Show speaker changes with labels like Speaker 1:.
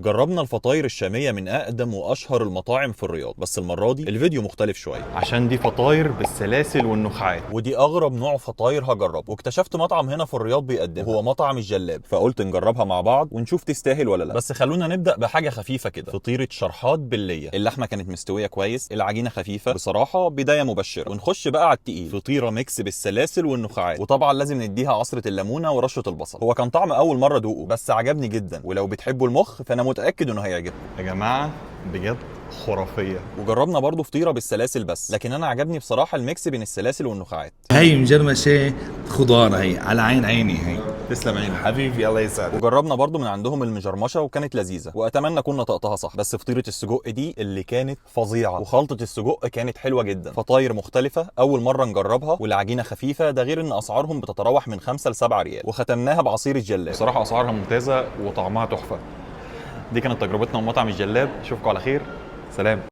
Speaker 1: جربنا الفطاير الشامية من أقدم وأشهر المطاعم في الرياض، بس المرة دي الفيديو مختلف شوية
Speaker 2: عشان دي فطاير بالسلاسل والنخاعات.
Speaker 1: ودي أغرب نوع فطاير هجربه، واكتشفت مطعم هنا في الرياض بيقدمها، هو مطعم الجلاب، فقلت نجربها مع بعض ونشوف تستاهل ولا لا. بس خلونا نبدأ بحاجة خفيفة كده، فطيرة شرحات باللية. اللحمة كانت مستوية كويس، العجينة خفيفة، بصراحة بداية مبشرة. ونخش بقى على التقيل، فطيرة ميكس بالسلاسل والنخاعات، وطبعا لازم نديها عصرة الليمونة ورشة البصل. هو كان طعم أول مرة دوقه بس عجبني جدا، ولو بتحبوا المخ فأنا متأكد إنه هيعجبكم
Speaker 2: يا جماعه بجد خرافيه.
Speaker 1: وجربنا برضو فطيرة بالسلاسل بس، لكن أنا عجبني بصراحة الميكس بين السلاسل والنخاعات.
Speaker 3: هي مجرمشة خضار، هي على عين عيني هي.
Speaker 2: تسلم عينك
Speaker 3: حبيبي الله يسعدك.
Speaker 1: وجربنا برضو من عندهم المجرمشه وكانت لذيذه، واتمنى اكون نطقتها صح. بس فطيره السجق دي اللي كانت فظيعه، وخلطه السجق كانت حلوه جدا. فطاير مختلفه اول مره نجربها، والعجينه خفيفه، ده غير ان اسعارهم بتتراوح من 5 ل 7 ريال. وختمناها بعصير الجلاب.
Speaker 2: بصراحه اسعارها ممتازه وطعمها تحفه. دي كانت تجربتنا من مطعم الجلاب، اشوفكم على خير، سلام.